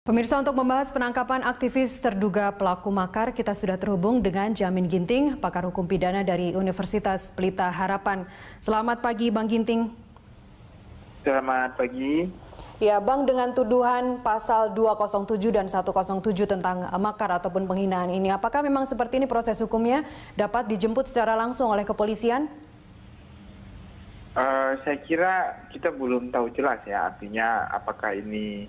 Pemirsa, untuk membahas penangkapan aktivis terduga pelaku makar, kita sudah terhubung dengan Jamin Ginting, pakar hukum pidana dari Universitas Pelita Harapan. Selamat pagi, Bang Ginting. Selamat pagi. Ya, Bang, dengan tuduhan pasal 207 dan 107 tentang makar ataupun penghinaan ini, apakah memang seperti ini proses hukumnya dapat dijemput secara langsung oleh kepolisian? Saya kira kita belum tahu jelas ya, artinya apakah ini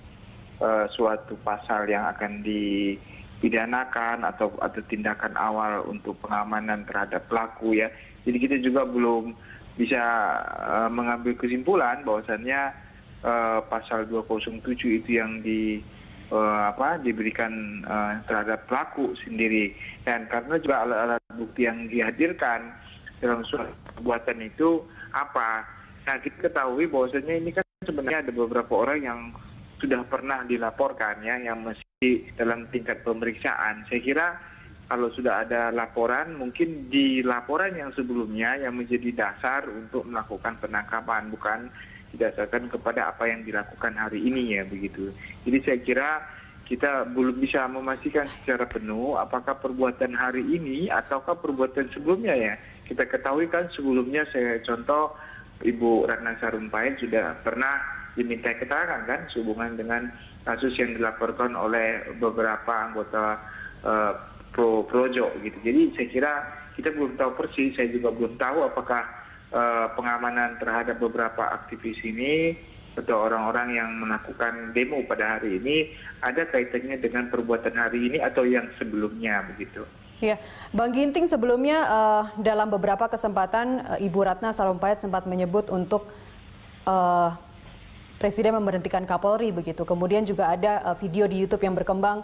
suatu pasal yang akan dipidanakan atau tindakan awal untuk pengamanan terhadap pelaku ya. Jadi kita juga belum bisa mengambil kesimpulan bahwasannya pasal 207 itu yang diberikan terhadap pelaku sendiri. Dan karena juga alat-alat bukti yang dihadirkan dalam suatu perbuatan itu apa? Nah, kita ketahui bahwasannya ini kan sebenarnya ada beberapa orang yang sudah pernah dilaporkan ya, yang masih dalam tingkat pemeriksaan. Saya kira kalau sudah ada laporan, mungkin di laporan yang sebelumnya yang menjadi dasar untuk melakukan penangkapan, bukan didasarkan kepada apa yang dilakukan hari ini ya, begitu. Jadi saya kira kita belum bisa memastikan secara penuh apakah perbuatan hari ini ataukah perbuatan sebelumnya ya. Kita ketahui kan sebelumnya, saya contoh Ibu Ratna Sarumpait sudah pernah diminta keterangan kan sehubungan dengan kasus yang dilaporkan oleh beberapa anggota Projo gitu. Jadi saya kira kita belum tahu persis, saya juga belum tahu apakah pengamanan terhadap beberapa aktivis ini atau orang-orang yang melakukan demo pada hari ini ada kaitannya dengan perbuatan hari ini atau yang sebelumnya begitu. Ya, Bang Ginting, sebelumnya dalam beberapa kesempatan Ibu Ratna Sarumpait sempat menyebut untuk Presiden memberhentikan Kapolri begitu. Kemudian juga ada video di YouTube yang berkembang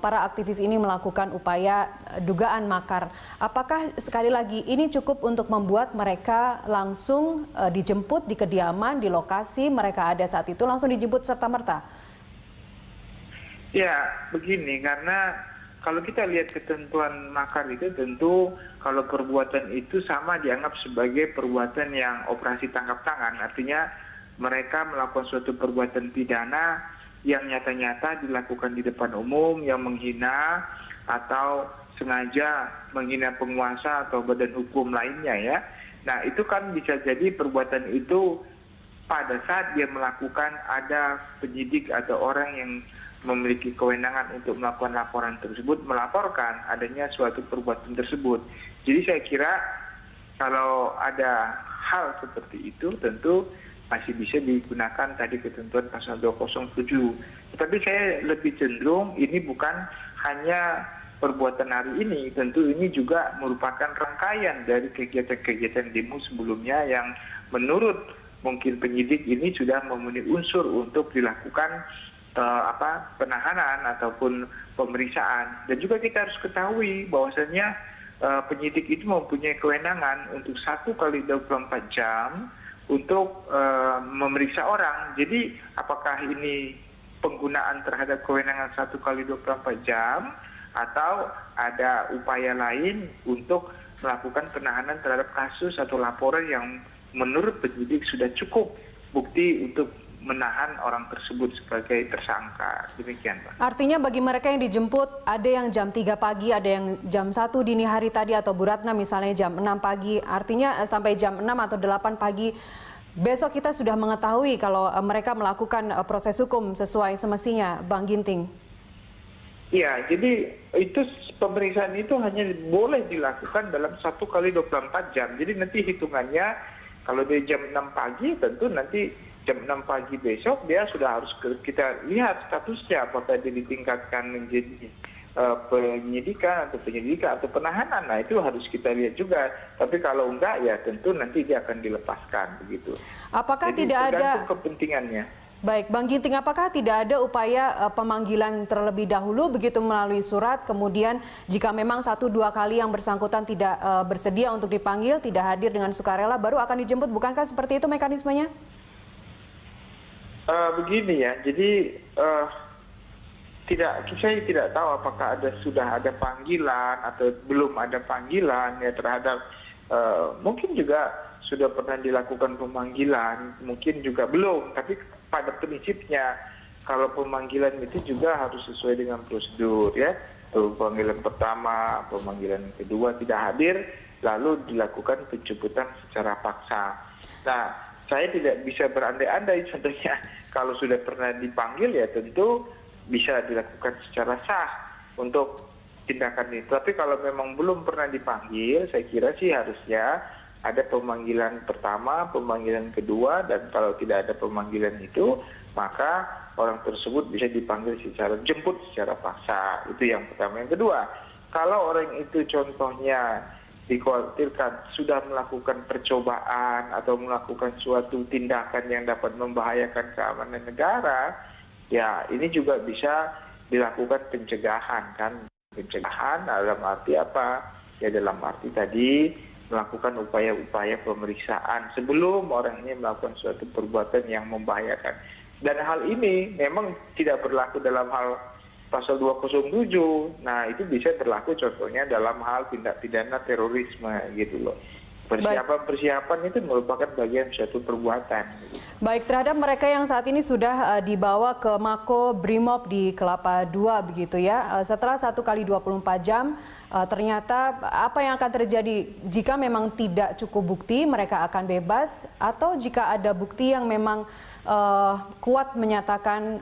para aktivis ini melakukan upaya dugaan makar. Apakah sekali lagi ini cukup untuk membuat mereka langsung dijemput di kediaman, di lokasi mereka ada saat itu, langsung dijemput serta-merta? Ya, begini, karena kalau kita lihat ketentuan makar itu tentu kalau perbuatan itu sama dianggap sebagai perbuatan yang operasi tangkap tangan. Artinya mereka melakukan suatu perbuatan pidana yang nyata-nyata dilakukan di depan umum, yang menghina atau sengaja menghina penguasa atau badan hukum lainnya ya. Nah, itu kan bisa jadi perbuatan itu pada saat dia melakukan ada penyidik atau orang yang memiliki kewenangan untuk melakukan laporan tersebut, melaporkan adanya suatu perbuatan tersebut. Jadi saya kira kalau ada hal seperti itu tentu masih bisa digunakan tadi ketentuan pasal 207. Tetapi saya lebih cenderung ini bukan hanya perbuatan hari ini, tentu ini juga merupakan rangkaian dari kegiatan-kegiatan demo sebelumnya yang menurut mungkin penyidik ini sudah memenuhi unsur untuk dilakukan penahanan ataupun pemeriksaan. Dan juga kita harus ketahui bahwasannya penyidik itu mempunyai kewenangan untuk 1 kali 24 jam untuk memeriksa orang. Jadi apakah ini penggunaan terhadap kewenangan 1 kali 24 jam atau ada upaya lain untuk melakukan penahanan terhadap kasus atau laporan yang menurut penyidik sudah cukup bukti untuk menahan orang tersebut sebagai tersangka. Demikian, Pak. Artinya bagi mereka yang dijemput, ada yang jam 3 pagi, ada yang jam 1 dini hari tadi, atau Bu Ratna misalnya jam 6 pagi, artinya sampai jam 6 atau 8 pagi, besok kita sudah mengetahui kalau mereka melakukan proses hukum sesuai semestinya, Bang Ginting. Iya, jadi itu pemeriksaan itu hanya boleh dilakukan dalam 1 kali 24 jam. Jadi nanti hitungannya kalau dia jam 6 pagi, tentu nanti jam 6 pagi besok dia sudah harus kita lihat statusnya apakah dia ditingkatkan menjadi penyelidikan atau penahanan. Nah, itu harus kita lihat juga. Tapi kalau enggak ya tentu nanti dia akan dilepaskan begitu. Apakah jadi, tidak ada kepentingannya? Baik, Bang Ginting, apakah tidak ada upaya pemanggilan terlebih dahulu begitu melalui surat, kemudian jika memang 1-2 kali yang bersangkutan tidak bersedia untuk dipanggil, tidak hadir dengan sukarela, baru akan dijemput, bukankah seperti itu mekanismenya? Begini ya, jadi saya tidak tahu apakah sudah ada panggilan atau belum ada panggilan ya terhadap mungkin juga sudah pernah dilakukan pemanggilan, mungkin juga belum, tapi pada prinsipnya kalau pemanggilan itu juga harus sesuai dengan prosedur ya. Pemanggilan pertama, pemanggilan kedua tidak hadir, lalu dilakukan penjemputan secara paksa. Nah, saya tidak bisa berandai-andai contohnya kalau sudah pernah dipanggil ya tentu bisa dilakukan secara sah untuk tindakan itu. Tapi kalau memang belum pernah dipanggil, saya kira sih harusnya ada pemanggilan pertama, pemanggilan kedua, dan kalau tidak ada pemanggilan itu, maka orang tersebut bisa dipanggil secara jemput secara paksa. Itu yang pertama. Yang kedua, kalau orang itu contohnya dikhawatirkan sudah melakukan percobaan atau melakukan suatu tindakan yang dapat membahayakan keamanan negara, ya ini juga bisa dilakukan pencegahan kan. Pencegahan dalam arti apa? Ya dalam arti tadi melakukan upaya-upaya pemeriksaan sebelum orang ini melakukan suatu perbuatan yang membahayakan. Dan hal ini memang tidak berlaku dalam hal pasal 207. Nah, itu bisa berlaku contohnya dalam hal tindak pidana terorisme gitu loh. Persiapan-persiapan itu merupakan bagian suatu perbuatan. Baik, terhadap mereka yang saat ini sudah dibawa ke Mako Brimob di Kelapa II begitu ya. Setelah 1 kali 24 jam, ternyata apa yang akan terjadi jika memang tidak cukup bukti, mereka akan bebas, atau jika ada bukti yang memang kuat menyatakan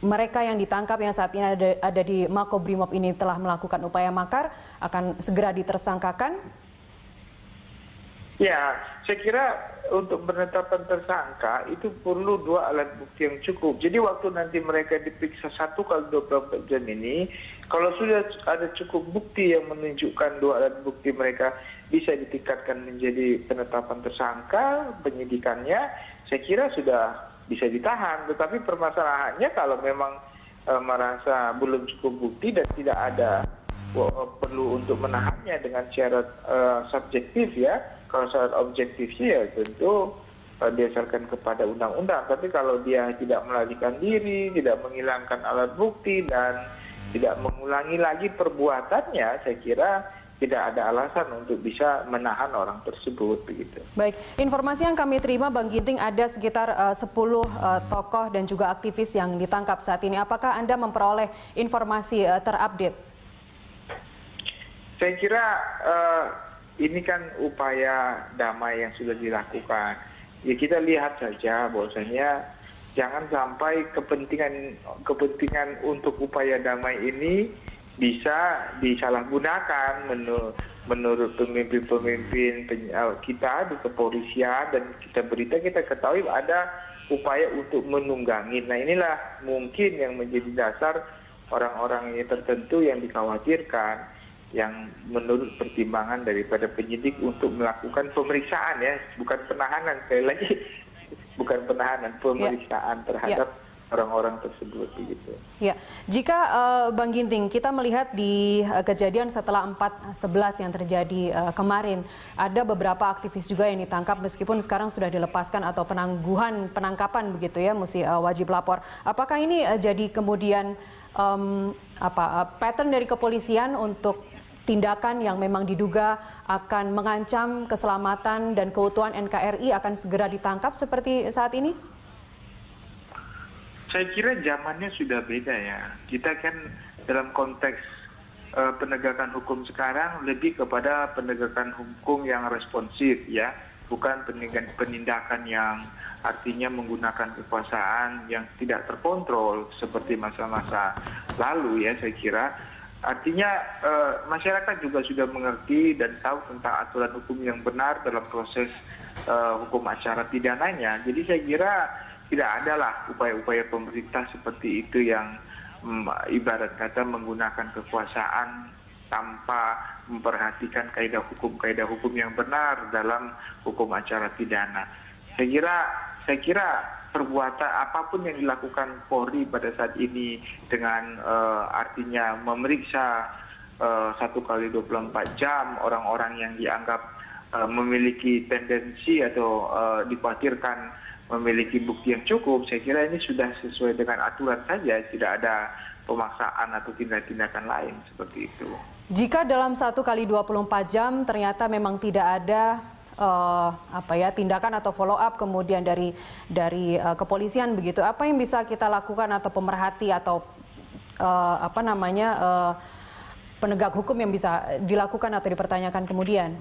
mereka yang ditangkap yang saat ini ada di Mako Brimob ini telah melakukan upaya makar, akan segera ditersangkakan? Ya, saya kira untuk penetapan tersangka itu perlu 2 alat bukti yang cukup. Jadi waktu nanti mereka diperiksa 1 kali 24 jam ini, kalau sudah ada cukup bukti yang menunjukkan 2 alat bukti mereka bisa ditingkatkan menjadi penetapan tersangka, penyidikannya, saya kira sudah bisa ditahan. Tetapi permasalahannya kalau memang merasa belum cukup bukti dan tidak ada perlu untuk menahannya dengan syarat subjektif ya. Kalau syarat objektifnya ya tentu berdasarkan kepada undang-undang. Tapi kalau dia tidak melarikan diri, tidak menghilangkan alat bukti dan tidak mengulangi lagi perbuatannya, saya kira tidak ada alasan untuk bisa menahan orang tersebut begitu. Baik, informasi yang kami terima Bang Ginting ada sekitar 10 tokoh dan juga aktivis yang ditangkap saat ini. Apakah Anda memperoleh informasi terupdate? Saya kira ini kan upaya damai yang sudah dilakukan. Ya kita lihat saja bahwasanya jangan sampai kepentingan untuk upaya damai ini bisa disalahgunakan menurut pemimpin-pemimpin kita di kepolisian, dan kita ketahui ada upaya untuk menunggangi. Nah inilah mungkin yang menjadi dasar orang-orang ini tertentu yang dikhawatirkan, yang menurut pertimbangan daripada penyidik untuk melakukan pemeriksaan ya, bukan penahanan, sekali lagi bukan penahanan, pemeriksaan terhadap orang-orang tersebut begitu. Ya, jika Bang Ginting kita melihat di kejadian setelah 4/11 yang terjadi kemarin, ada beberapa aktivis juga yang ditangkap meskipun sekarang sudah dilepaskan atau penangkapan begitu ya, mesti wajib lapor. Apakah ini jadi kemudian pattern dari kepolisian untuk tindakan yang memang diduga akan mengancam keselamatan dan keutuhan NKRI akan segera ditangkap seperti saat ini? Saya kira zamannya sudah beda ya. Kita kan dalam konteks penegakan hukum sekarang lebih kepada penegakan hukum yang responsif ya, bukan penindakan yang artinya menggunakan kekuasaan yang tidak terkontrol seperti masa-masa lalu ya. Saya kira artinya masyarakat juga sudah mengerti dan tahu tentang aturan hukum yang benar dalam proses hukum acara pidananya. Jadi saya kira tidak adalah upaya-upaya pemerintah seperti itu yang ibarat kata menggunakan kekuasaan tanpa memperhatikan kaidah hukum yang benar dalam hukum acara pidana. Saya kira perbuatan apapun yang dilakukan Polri pada saat ini dengan artinya memeriksa 1 kali 24 jam orang-orang yang dianggap memiliki tendensi atau dikhawatirkan memiliki bukti yang cukup, saya kira ini sudah sesuai dengan aturan saja, tidak ada pemaksaan atau tindakan lain seperti itu. Jika dalam 1 kali 24 jam ternyata memang tidak ada tindakan atau follow up kemudian dari kepolisian begitu. Apa yang bisa kita lakukan atau pemerhati atau penegak hukum yang bisa dilakukan atau dipertanyakan kemudian?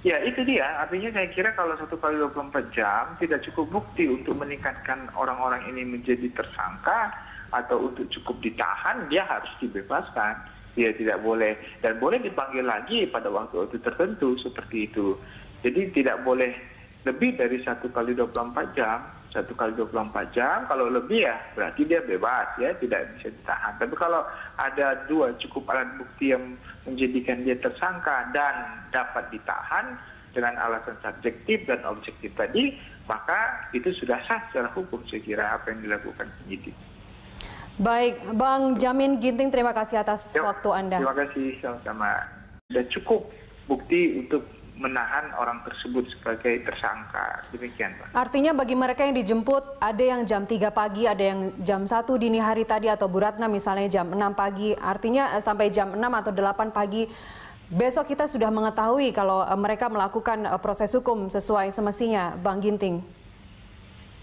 Ya, itu dia. Artinya saya kira kalau 1 kali 24 jam tidak cukup bukti untuk meningkatkan orang-orang ini menjadi tersangka atau untuk cukup ditahan, dia harus dibebaskan. Dia tidak boleh, dan boleh dipanggil lagi pada waktu-waktu tertentu seperti itu. Jadi tidak boleh lebih dari 1 kali 24 jam. 1 kali 24 jam, kalau lebih ya berarti dia bebas, ya tidak bisa ditahan. Tapi kalau ada 2 cukup alat bukti yang menjadikan dia tersangka dan dapat ditahan dengan alasan subjektif dan objektif tadi, maka itu sudah sah secara hukum saya kira apa yang dilakukan penyidik. Baik, Bang Jamin Ginting, terima kasih atas waktu Anda. Terima kasih, sama-sama. Sudah cukup bukti untuk menahan orang tersebut sebagai tersangka. Demikian, Pak. Artinya bagi mereka yang dijemput, ada yang jam 3 pagi, ada yang jam 1 dini hari tadi, atau Bu Ratna misalnya jam 6 pagi, artinya sampai jam 6 atau 8 pagi, besok kita sudah mengetahui kalau mereka melakukan proses hukum sesuai semestinya, Bang Ginting.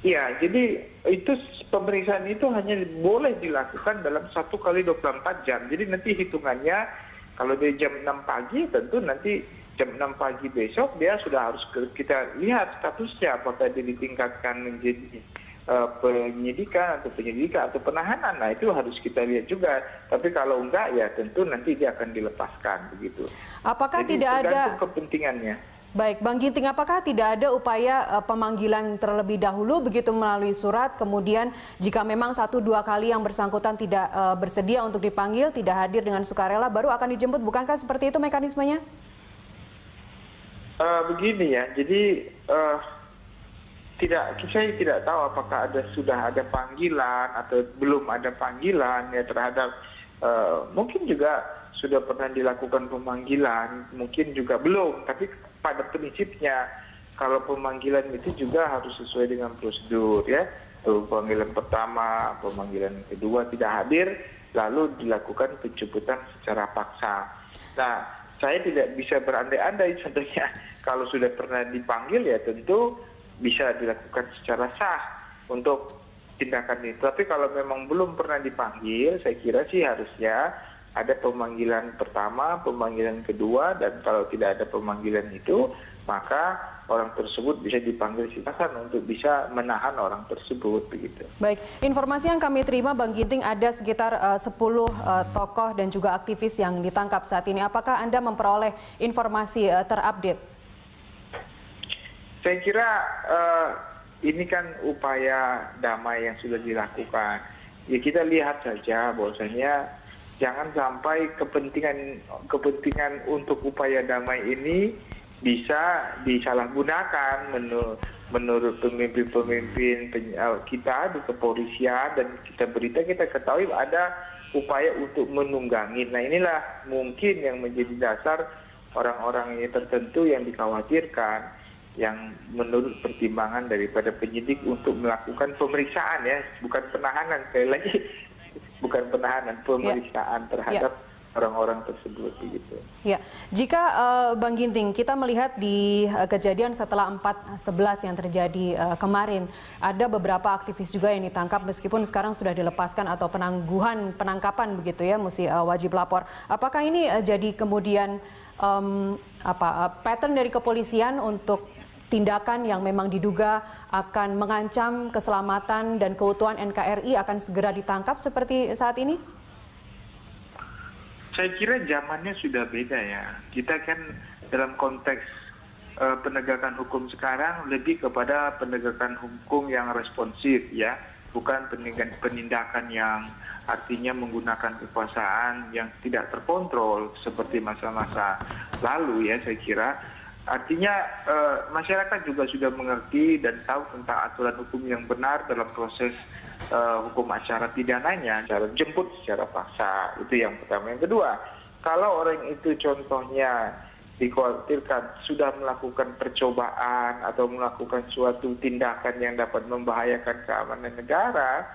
Iya, jadi itu pemeriksaan itu hanya boleh dilakukan dalam 1 kali 24 jam. Jadi nanti hitungannya, kalau dari jam 6 pagi, tentu nanti jam 6 pagi besok dia sudah harus kita lihat statusnya, apakah dia ditingkatkan menjadi penyidikan atau penahanan. Nah, itu harus kita lihat juga. Tapi kalau enggak, ya tentu nanti dia akan dilepaskan begitu. Apakah jadi, tidak ada tergantung kepentingannya? Baik, Bang Ginting, apakah tidak ada upaya pemanggilan terlebih dahulu begitu melalui surat, kemudian jika memang 1-2 kali yang bersangkutan tidak bersedia untuk dipanggil, tidak hadir dengan sukarela, baru akan dijemput, bukankah seperti itu mekanismenya? Begini ya, jadi saya tidak tahu apakah sudah ada panggilan atau belum ada panggilan ya terhadap mungkin juga sudah pernah dilakukan pemanggilan, mungkin juga belum. Tapi pada prinsipnya kalau pemanggilan itu juga harus sesuai dengan prosedur ya. Pemanggilan pertama, pemanggilan kedua tidak hadir, lalu dilakukan penjemputan secara paksa. Nah, saya tidak bisa berandai-andai contohnya kalau sudah pernah dipanggil ya tentu bisa dilakukan secara sah untuk tindakan itu. Tapi kalau memang belum pernah dipanggil, saya kira sih harusnya ada pemanggilan pertama, pemanggilan kedua, dan kalau tidak ada pemanggilan itu, maka orang tersebut bisa dipanggil silakan untuk bisa menahan orang tersebut begitu. Baik, informasi yang kami terima, Bang Ginting, ada sekitar 10 tokoh dan juga aktivis yang ditangkap saat ini. Apakah Anda memperoleh informasi terupdate? Saya kira ini kan upaya damai yang sudah dilakukan. Ya kita lihat saja bahwasanya jangan sampai kepentingan untuk upaya damai ini bisa disalahgunakan menurut pemimpin-pemimpin kita di kepolisian, dan kita ketahui ada upaya untuk menunggangi. Nah, inilah mungkin yang menjadi dasar orang-orang yang tertentu yang dikhawatirkan, yang menurut pertimbangan daripada penyidik untuk melakukan pemeriksaan ya, bukan penahanan, sekali lagi bukan penahanan, pemeriksaan terhadap orang-orang tersebut begitu. Ya, jika Bang Ginting, kita melihat di kejadian setelah 4/11 yang terjadi kemarin, ada beberapa aktivis juga yang ditangkap meskipun sekarang sudah dilepaskan atau penangkapan begitu ya, mesti wajib lapor. Apakah ini jadi kemudian pattern dari kepolisian untuk tindakan yang memang diduga akan mengancam keselamatan dan keutuhan NKRI akan segera ditangkap seperti saat ini? Saya kira zamannya sudah beda ya. Kita kan dalam konteks penegakan hukum sekarang lebih kepada penegakan hukum yang responsif ya, bukan penindakan yang artinya menggunakan kekuasaan yang tidak terkontrol seperti masa-masa lalu ya. Saya kira artinya masyarakat juga sudah mengerti dan tahu tentang aturan hukum yang benar dalam proses hukum acara pidananya, cara jemput secara paksa, itu yang pertama. Yang kedua, kalau orang itu contohnya dikhawatirkan sudah melakukan percobaan atau melakukan suatu tindakan yang dapat membahayakan keamanan negara,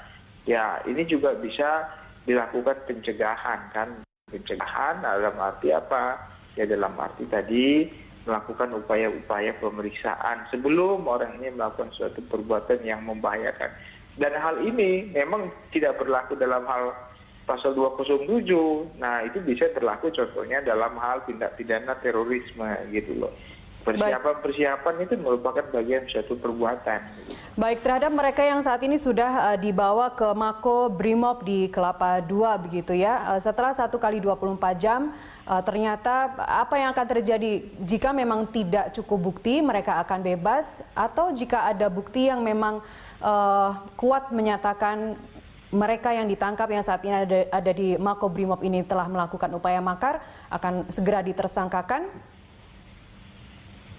ya ini juga bisa dilakukan pencegahan kan. Pencegahan dalam arti apa? Ya dalam arti tadi melakukan upaya-upaya pemeriksaan sebelum orang ini melakukan suatu perbuatan yang membahayakan. Dan hal ini memang tidak berlaku dalam hal pasal 207. Nah, itu bisa berlaku contohnya dalam hal tindak pidana terorisme gitu loh. Persiapan itu merupakan bagian suatu perbuatan. Baik, terhadap mereka yang saat ini sudah dibawa ke Mako Brimob di Kelapa II begitu ya. Setelah 1 kali 24 jam, ternyata apa yang akan terjadi jika memang tidak cukup bukti, mereka akan bebas, atau jika ada bukti yang memang kuat menyatakan mereka yang ditangkap yang saat ini ada di Mako Brimob ini telah melakukan upaya makar, akan segera ditersangkakan?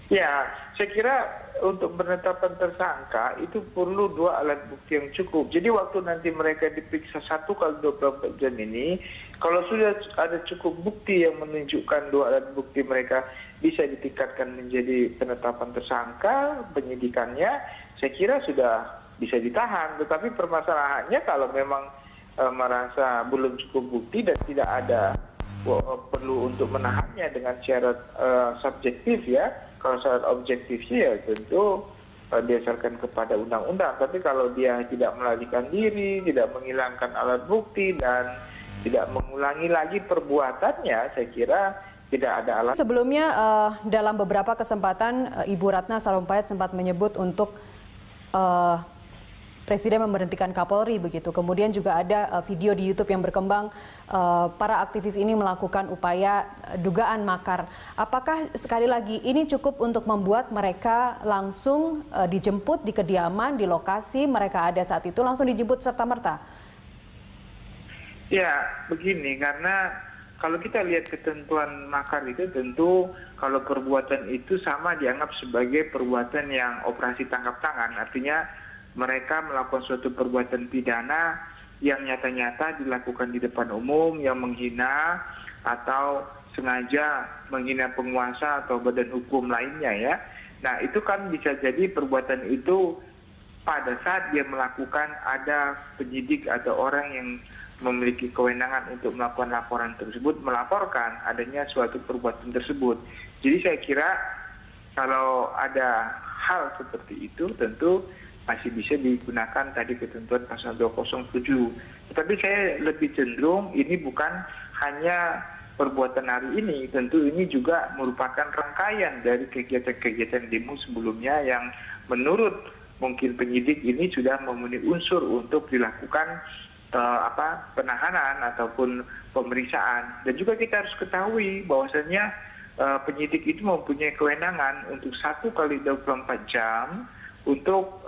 Ya, saya kira untuk penetapan tersangka itu perlu 2 alat bukti yang cukup. Jadi waktu nanti mereka diperiksa 1 kali 24 jam ini, kalau sudah ada cukup bukti yang menunjukkan 2 alat bukti mereka bisa ditingkatkan menjadi penetapan tersangka, penyidikannya, saya kira sudah bisa ditahan. Tetapi permasalahannya kalau memang merasa belum cukup bukti dan tidak ada perlu untuk menahannya dengan syarat subjektif ya. Kalau syarat objektifnya ya tentu berdasarkan kepada undang-undang. Tapi kalau dia tidak melarikan diri, tidak menghilangkan alat bukti, dan tidak mengulangi lagi perbuatannya, saya kira tidak ada alasan. Sebelumnya dalam beberapa kesempatan Ibu Ratna Sarumpait sempat menyebut untuk Presiden memberhentikan Kapolri begitu. Kemudian juga ada video di YouTube yang berkembang, para aktivis ini melakukan upaya dugaan makar. Apakah sekali lagi ini cukup untuk membuat mereka langsung dijemput di kediaman, di lokasi mereka ada saat itu, langsung dijemput serta-merta? Ya, begini, karena kalau kita lihat ketentuan makar itu tentu kalau perbuatan itu sama dianggap sebagai perbuatan yang operasi tangkap tangan. Artinya mereka melakukan suatu perbuatan pidana yang nyata-nyata dilakukan di depan umum, yang menghina atau sengaja menghina penguasa atau badan hukum lainnya ya. Nah, itu kan bisa jadi perbuatan itu pada saat dia melakukan ada penyidik atau orang yang memiliki kewenangan untuk melakukan laporan tersebut, melaporkan adanya suatu perbuatan tersebut. Jadi saya kira kalau ada hal seperti itu tentu masih bisa digunakan tadi ketentuan pasal 207. Tetapi saya lebih cenderung ini bukan hanya perbuatan hari ini, tentu ini juga merupakan rangkaian dari kegiatan-kegiatan demo sebelumnya yang menurut mungkin penyidik ini sudah memenuhi unsur untuk dilakukan penahanan ataupun pemeriksaan. Dan juga kita harus ketahui bahwasannya penyidik itu mempunyai kewenangan untuk 1 kali 24 jam untuk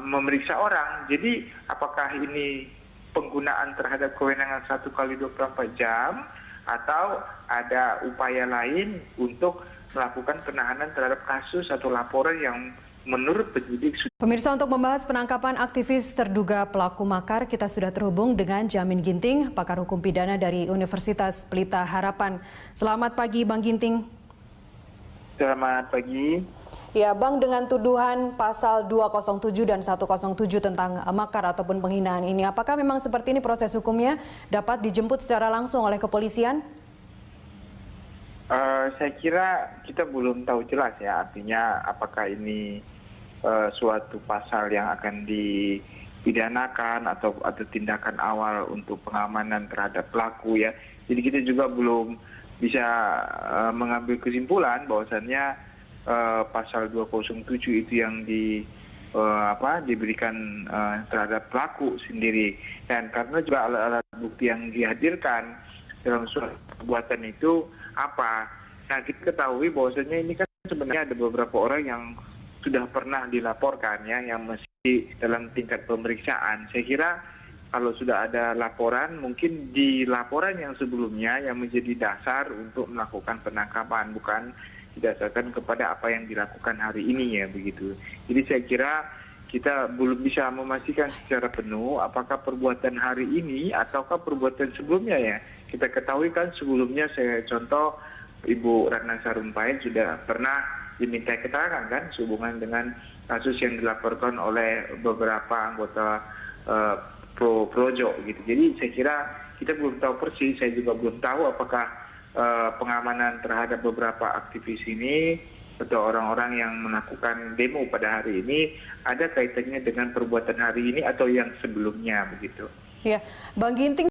memeriksa orang. Jadi apakah ini penggunaan terhadap kewenangan 1 kali 24 jam atau ada upaya lain untuk melakukan penahanan terhadap kasus atau laporan yang menurut penyidik. Pemirsa, untuk membahas penangkapan aktivis terduga pelaku makar, kita sudah terhubung dengan Jamin Ginting, pakar hukum pidana dari Universitas Pelita Harapan. Selamat pagi, Bang Ginting. Selamat pagi. Ya, Bang, dengan tuduhan pasal 207 dan 107 tentang makar ataupun penghinaan ini, apakah memang seperti ini proses hukumnya dapat dijemput secara langsung oleh kepolisian? Saya kira kita belum tahu jelas ya, artinya apakah ini suatu pasal yang akan dipidanakan atau tindakan awal untuk pengamanan terhadap pelaku ya. Jadi kita juga belum bisa mengambil kesimpulan bahwasannya pasal 207 itu yang diberikan terhadap pelaku sendiri. Dan karena juga alat-alat bukti yang dihadirkan dalam suatu perbuatan itu apa? Nah, kita ketahui bahwasanya ini kan sebenarnya ada beberapa orang yang sudah pernah dilaporkan ya, yang masih dalam tingkat pemeriksaan. Saya kira kalau sudah ada laporan, mungkin di laporan yang sebelumnya yang menjadi dasar untuk melakukan penangkapan, bukan didasarkan kepada apa yang dilakukan hari ini ya begitu. Jadi saya kira kita belum bisa memastikan secara penuh apakah perbuatan hari ini ataukah perbuatan sebelumnya ya. Kita ketahui kan sebelumnya, saya contoh Ibu Ratna Sarumpait sudah pernah diminta keterangan kan sehubungan dengan kasus yang dilaporkan oleh beberapa anggota Projo gitu. Jadi saya kira kita belum tahu persis, saya juga belum tahu apakah pengamanan terhadap beberapa aktivis ini atau orang-orang yang melakukan demo pada hari ini ada kaitannya dengan perbuatan hari ini atau yang sebelumnya begitu. Ya, Bang Ginting.